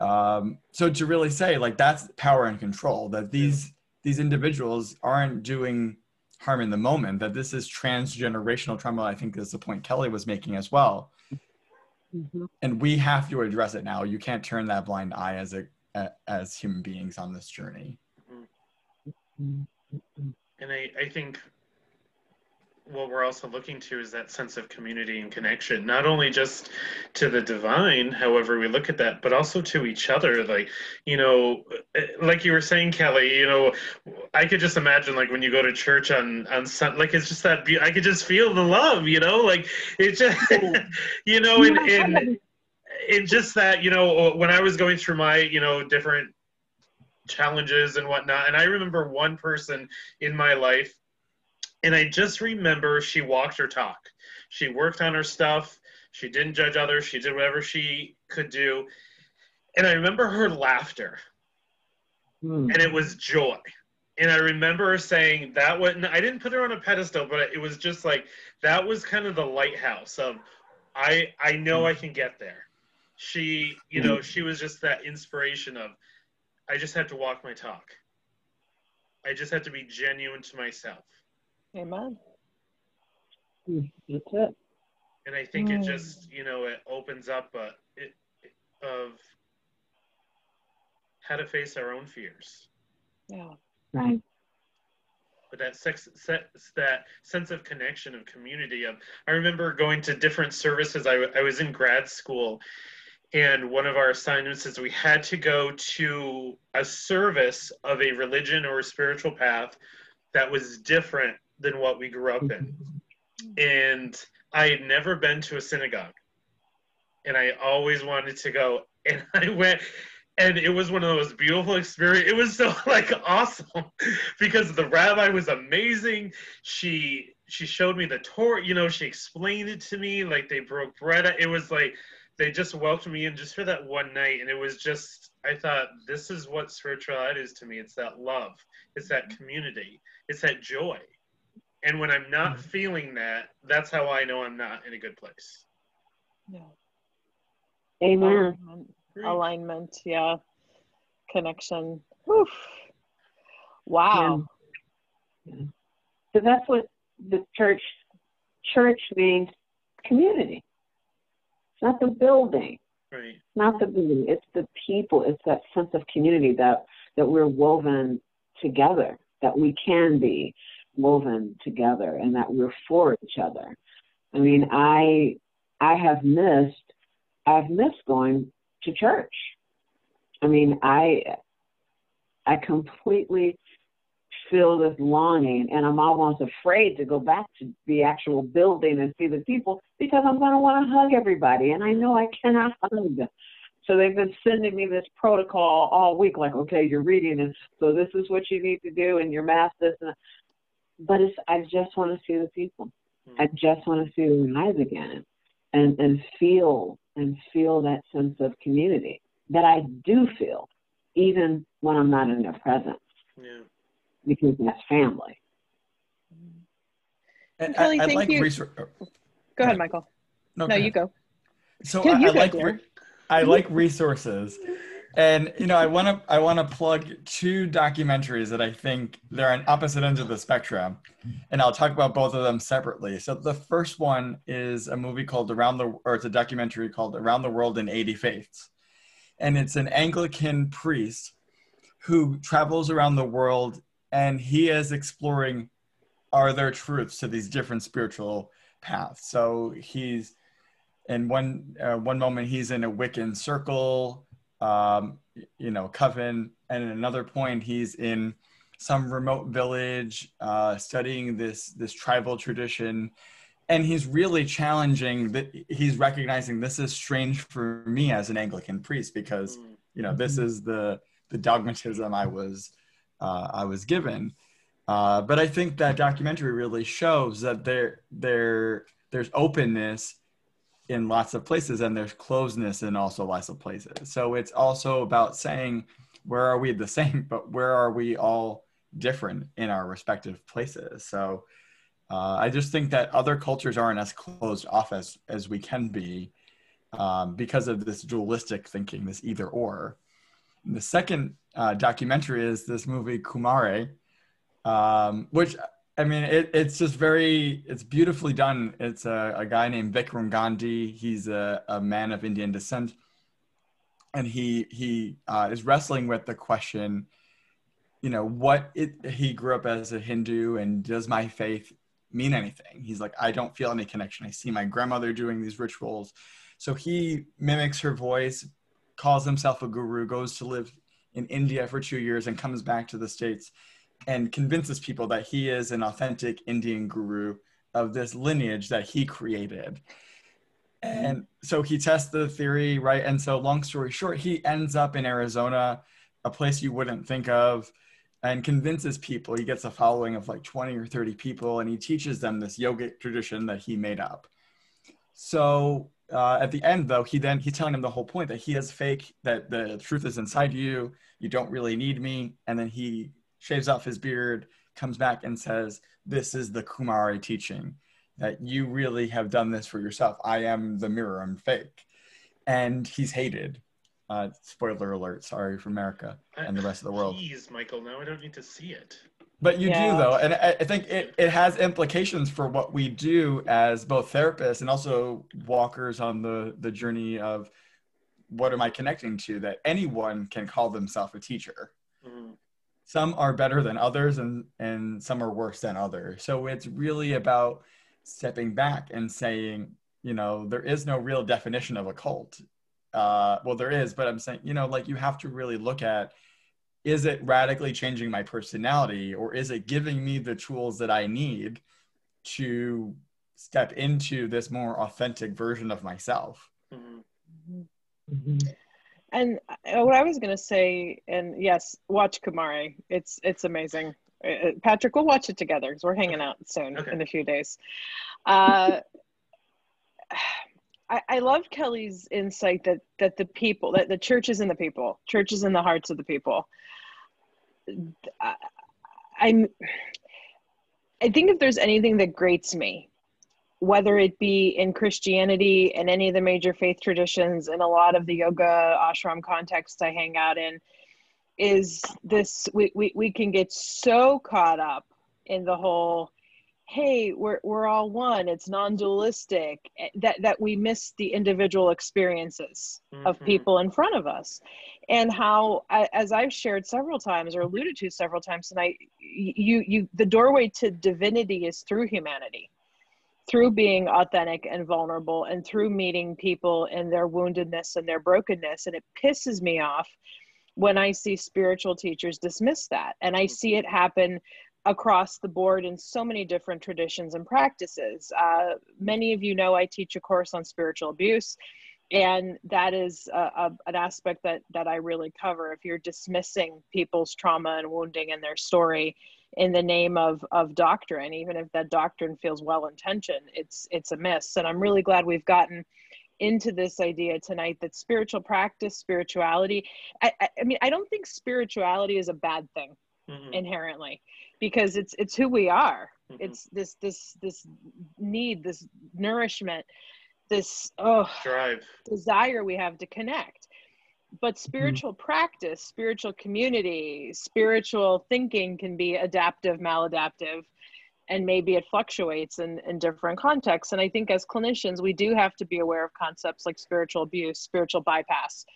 So to really say, like, that's power and control, that these individuals aren't doing harm in the moment, that this is transgenerational trauma. I think is the point Kellie was making as well. Mm-hmm. And we have to address it now. You can't turn that blind eye as human beings on this journey. Mm-hmm. And I think what we're also looking to is that sense of community and connection, not only just to the divine, however we look at that, but also to each other. Like, like you were saying, Kellie, I could just imagine, like, when you go to church on Sunday, like, it's just that, I could just feel the love, like, it's just, and just that, when I was going through my, different challenges and whatnot, and I remember one person in my life, and I just remember she walked her talk. She worked on her stuff. She didn't judge others. She did whatever she could do. And I remember her laughter. And it was joy. And I remember her saying that wasn't, I didn't put her on a pedestal, but it was just like, that was kind of the lighthouse of, I know I can get there. She, she was just that inspiration of, I just had to walk my talk. I just had to be genuine to myself. Amen. That's it. And I think it just, it opens up of how to face our own fears. Yeah. Right. But that sense of connection, of community. I remember going to different services. I was in grad school, and one of our assignments is we had to go to a service of a religion or a spiritual path that was different than what we grew up in. And I had never been to a synagogue, and I always wanted to go, and I went, and it was one of those beautiful experiences. It was so awesome because the rabbi was amazing. She showed me the Torah, she explained it to me, like they broke bread. It was like they just welcomed me in just for that one night, and it was just, I thought, this is what spirituality is to me. It's that love, it's that community, it's that joy. And when I'm not feeling that, that's how I know I'm not in a good place. Yeah. Amen. Alignment, yeah. Connection. Whew. Wow. Yeah. So that's what the church means, community. It's not the building. Right. It's not the building. It's the people. It's that sense of community that we're woven together, that we can be woven together, and that we're for each other. I mean, I've missed going to church. I mean, I completely feel this longing, and I'm almost afraid to go back to the actual building and see the people, because I'm going to want to hug everybody, and I know I cannot hug them. So they've been sending me this protocol all week, like, okay, you're reading, and so this is what you need to do, and your mask this, but I just want to see the people. I just want to see their eyes again, and feel that sense of community that I do feel, even when I'm not in their presence. Yeah. Because that's family. And Kellie, thank you. Go ahead, Michael. No, you go. So I like resources, and I want to plug two documentaries that I think they're on opposite ends of the spectrum, and I'll talk about both of them separately. So the first one is a movie called it's a documentary called Around the World in 80 Faiths, and it's an Anglican priest who travels around the world, and he is exploring, are there truths to these different spiritual paths? So he's in one moment he's in a Wiccan circle, coven, and at another point he's in some remote village studying this tribal tradition, and he's really challenging that. He's recognizing this is strange for me as an Anglican priest, because this is the dogmatism I was given. But I think that documentary really shows that there's openness in lots of places, and there's closeness in also lots of places. So it's also about saying, where are we the same, but where are we all different in our respective places? So I just think that other cultures aren't as closed off as we can be, because of this dualistic thinking, this either or. And the second documentary is this movie Kumare, which, I mean, it's just it's beautifully done. It's a guy named Vikram Gandhi. He's a man of Indian descent, and he is wrestling with the question, he grew up as a Hindu, and does my faith mean anything? He's like, I don't feel any connection. I see my grandmother doing these rituals. So he mimics her voice, calls himself a guru, goes to live in India for 2 years, and comes back to the States and convinces people that he is an authentic Indian guru of this lineage that he created. And so he tests the theory, right? And so long story short, he ends up in Arizona, a place you wouldn't think of, and convinces people. He gets a following of like 20 or 30 people, and he teaches them this yogic tradition that he made up. So at the end, though, he's telling them the whole point, that he is fake, that the truth is inside you. You don't really need me. And then he shaves off his beard, comes back and says, this is the Kumari teaching, that you really have done this for yourself. I am the mirror, I'm fake. And he's hated. Spoiler alert, sorry for America and the rest of the world. Jeez, Michael, now I don't need to see it. But you do, though. And I think it has implications for what we do as both therapists and also walkers on the journey of, what am I connecting to? That anyone can call themselves a teacher. Mm-hmm. Some are better than others, and some are worse than others. So it's really about stepping back and saying, there is no real definition of a cult. Well, there is, but I'm saying, you have to really look at, is it radically changing my personality, or is it giving me the tools that I need to step into this more authentic version of myself? Mm-hmm. Mm-hmm. And what I was going to say, and yes, watch Kumare. It's amazing. Patrick, we'll watch it together because we're hanging out soon in a few days. I love Kellie's insight that the people, that the church is in the people, church is in the hearts of the people. I think if there's anything that grates me, whether it be in Christianity and any of the major faith traditions and a lot of the yoga ashram contexts I hang out in, is this, we can get so caught up in the whole, hey, we're all one, it's non-dualistic, that we miss the individual experiences of people in front of us. And how, as I've shared several times or alluded to several times tonight, the doorway to divinity is through humanity, through being authentic and vulnerable, and through meeting people in their woundedness and their brokenness. And it pisses me off when I see spiritual teachers dismiss that. And I see it happen across the board in so many different traditions and practices. Many of you know I teach a course on spiritual abuse, and that is an aspect that I really cover. If you're dismissing people's trauma and wounding and their story in the name of doctrine, even if that doctrine feels well-intentioned, it's a miss. And I'm really glad we've gotten into this idea tonight that spiritual practice, spirituality, I mean, I don't think spirituality is a bad thing inherently, because it's who we are. It's this need, this nourishment, this drive, desire we have to connect. But spiritual practice, spiritual community, spiritual thinking can be adaptive, maladaptive, and maybe it fluctuates in different contexts. And I think as clinicians, we do have to be aware of concepts like spiritual abuse, spiritual bypass.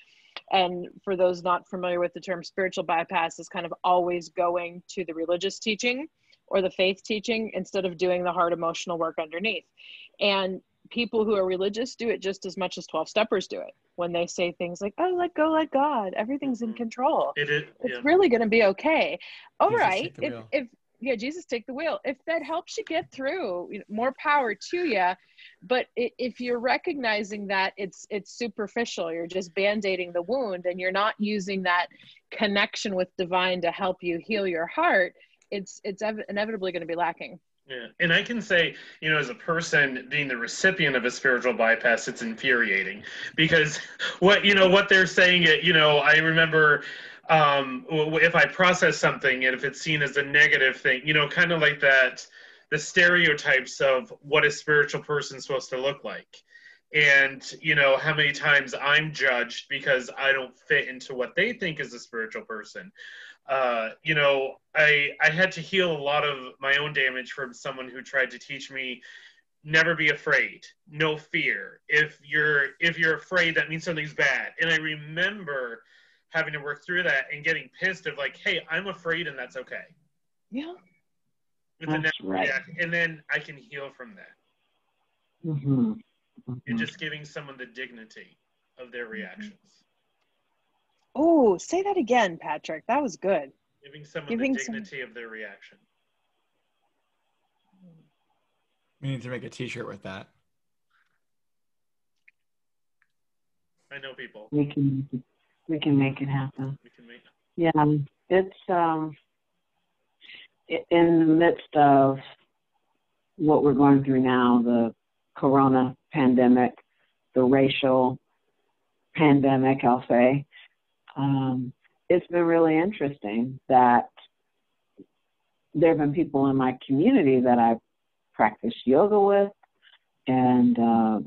And for those not familiar with the term, spiritual bypass is kind of always going to the religious teaching or the faith teaching instead of doing the hard emotional work underneath. And people who are religious do it just as much as 12-steppers do it. When they say things like, oh, let go, let God, everything's in control. It's really going to be okay. All right. If Jesus, take the wheel. If that helps you get through, more power to you. But if you're recognizing that it's superficial, you're just band-aiding the wound, and you're not using that connection with divine to help you heal your heart, it's inevitably going to be lacking. Yeah. And I can say, as a person being the recipient of a spiritual bypass, it's infuriating, because what they're saying, I remember, if I process something and if it's seen as a negative thing, kind of like that, the stereotypes of what a spiritual person's supposed to look like. And, how many times I'm judged because I don't fit into what they think is a spiritual person. I had to heal a lot of my own damage from someone who tried to teach me, never be afraid, no fear. If you're afraid, that means something's bad. And I remember having to work through that and getting pissed of like, hey, I'm afraid and that's okay. Yeah. That's right. And then I can heal from that. And just giving someone the dignity of their reactions. Oh, say that again, Patrick. That was good. Giving someone the dignity of their reaction. We need to make a t-shirt with that. I know people. We can make it happen. We can make it. Yeah, it's in the midst of what we're going through now, the corona pandemic, the racial pandemic, I'll say. It's been really interesting that there have been people in my community that I've practiced yoga with, and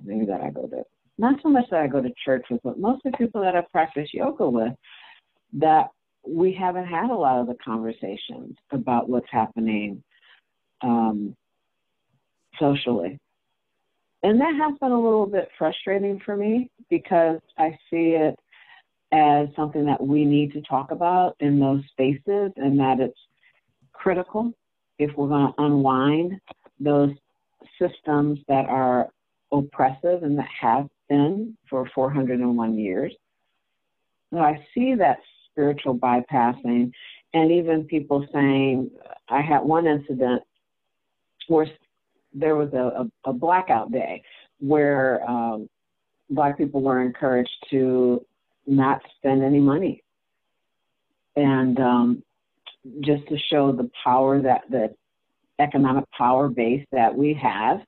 maybe that I go to, not so much that I go to church with, but most of the people that I've practiced yoga with, that we haven't had a lot of the conversations about what's happening socially. And that has been a little bit frustrating for me, because I see it as something that we need to talk about in those spaces, and that it's critical if we're going to unwind those systems that are oppressive and that have been for 401 years. So I see that spiritual bypassing, and even people saying, I had one incident where there was a blackout day where Black people were encouraged to not spend any money, and just to show the power, that the economic power base that we have.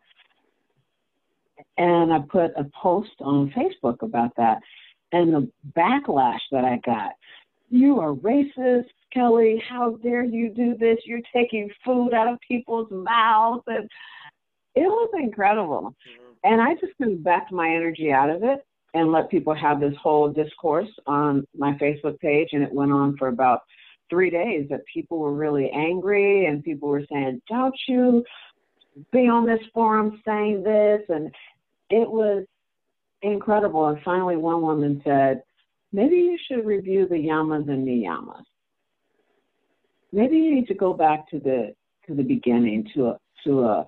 And I put a post on Facebook about that, and the backlash that I got: you are racist, Kellie, how dare you do this? You're taking food out of people's mouths. And it was incredible. And I just kind of backed my energy out of it and let people have this whole discourse on my Facebook page. And it went on for about 3 days that people were really angry and people were saying, don't you be on this forum saying this? And it was incredible. And finally one woman said, maybe you should review the yamas and niyamas. Maybe you need to go back to the beginning, to a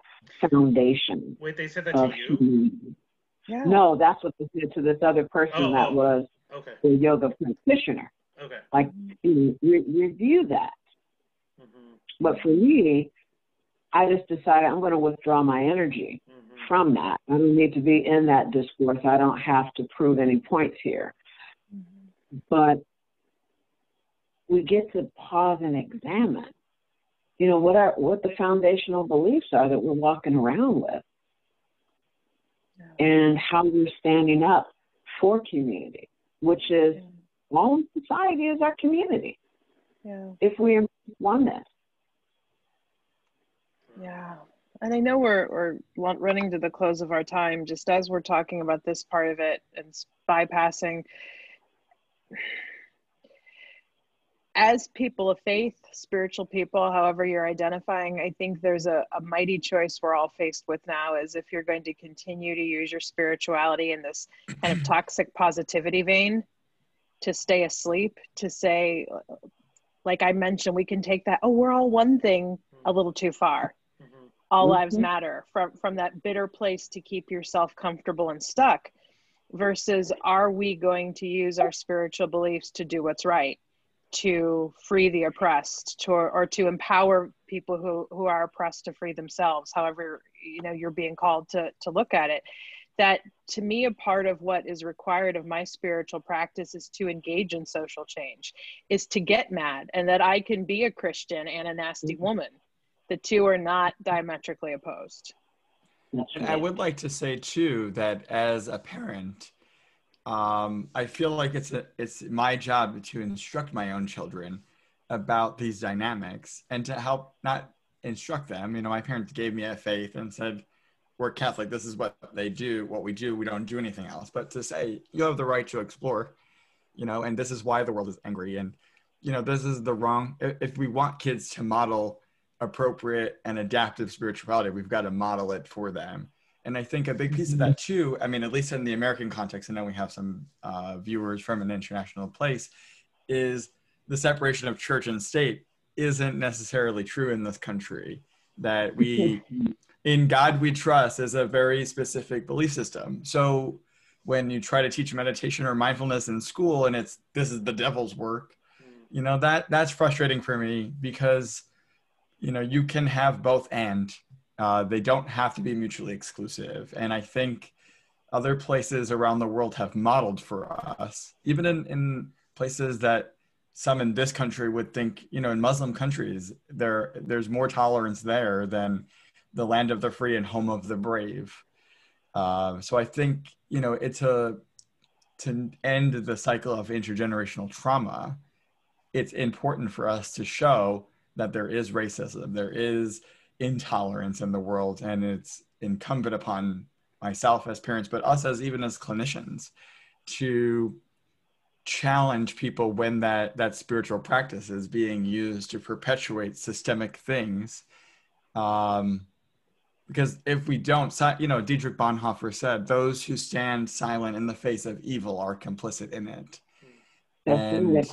foundation. Wait, they said that to you? Yeah. No, that's what they said to this other person that was the yoga practitioner. Okay. Like, review that. But for me, I just decided I'm going to withdraw my energy from that. I don't need to be in that discourse. I don't have to prove any points here. But we get to pause and examine, you know, what the foundational beliefs are that we're walking around with, and how we're standing up for community, which is all of society is our community. Yeah. If we embrace oneness. Yeah. And I know we're running to the close of our time, just as we're talking about this part of it and bypassing. As people of faith, spiritual people, however you're identifying, I think there's a mighty choice we're all faced with now, is if you're going to continue to use your spirituality in this kind of toxic positivity vein to stay asleep, to say, like I mentioned, we can take that, oh, we're all one thing a little too far. All lives matter, from that bitter place to keep yourself comfortable and stuck, versus are we going to use our spiritual beliefs to do what's right, to free the oppressed, or to empower people who are oppressed to free themselves, however, you know, you're being called to look at it. That, to me, a part of what is required of my spiritual practice is to engage in social change, is to get mad, and that I can be a Christian and a nasty woman. The two are not diametrically opposed. And I would like to say too that as a parent, I feel like it's my job to instruct my own children about these dynamics and to help not instruct them. You know, my parents gave me a faith and said, we're Catholic, this is what they do, what we do, we don't do anything else. But to say, you have the right to explore, you know, and this is why the world is angry. And, you know, this is the wrong, if we want kids to model appropriate and adaptive spirituality, we've got to model it for them. And I think a big piece of that too, I mean, at least in the American context, I know we have some viewers from an international place, is the separation of church and state isn't necessarily true in this country. That we, in God we trust, is a very specific belief system. So when you try to teach meditation or mindfulness in school and this is the devil's work, you know, that's frustrating for me, because you know, you can have both, and they don't have to be mutually exclusive. And I think other places around the world have modeled for us, even in places that some in this country would think, you know, in Muslim countries, there's more tolerance there than the land of the free and home of the brave. So I think, you know, to end the cycle of intergenerational trauma, it's important for us to show that there is racism, there is intolerance in the world, and it's incumbent upon myself as parents, but us as even as clinicians, to challenge people when that spiritual practice is being used to perpetuate systemic things. Because if we don't, you know, Dietrich Bonhoeffer said, those who stand silent in the face of evil are complicit in it. And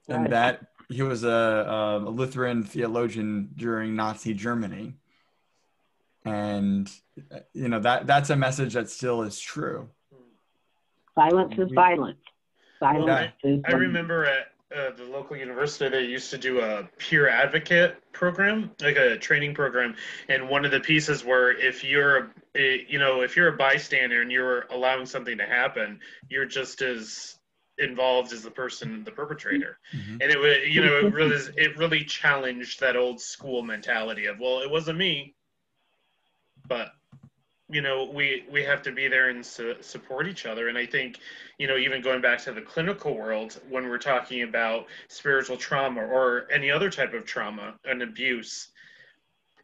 that he was a Lutheran theologian during Nazi Germany. And, you know, that's a message that still is true. Silence is violence. Silence is I remember at the local university, they used to do a peer advocate program, like a training program. And one of the pieces were, if you're a bystander and you're allowing something to happen, you're just as involved as the perpetrator. And it was, you know, it really challenged that old school mentality of, well, it wasn't me, but you know, we have to be there and support each other. And I think, you know, even going back to the clinical world, when we're talking about spiritual trauma or any other type of trauma and abuse,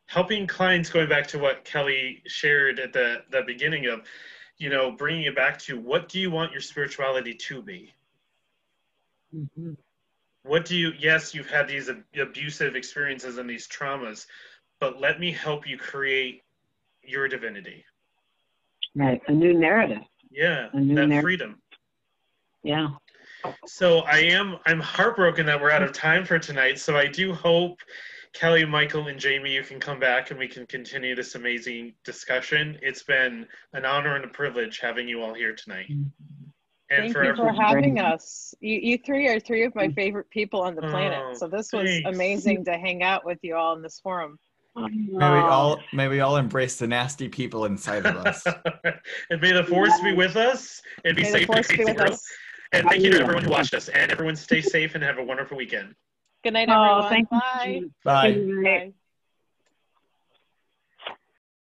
helping clients, going back to what Kellie shared at the beginning of, you know, bringing it back to, what do you want your spirituality to be? Mm-hmm. What do you, yes, you've had these abusive experiences and these traumas, but let me help you create your divinity. Right, a new narrative. Yeah, that freedom. Yeah. So I'm heartbroken that we're out of time for tonight. So I do hope, Kellie, Michael, and Jamie, you can come back and we can continue this amazing discussion. It's been an honor and a privilege having you all here tonight. And Thank you for having us. You three are three of my favorite people on the planet. So this was amazing to hang out with you all in this forum. May we all embrace the nasty people inside of us. And may the force be with us and be safe in the crazy world. And thank you to everyone who watched us. And everyone stay safe and have a wonderful weekend. Good night, everyone. Thank Bye. Bye. you. Bye.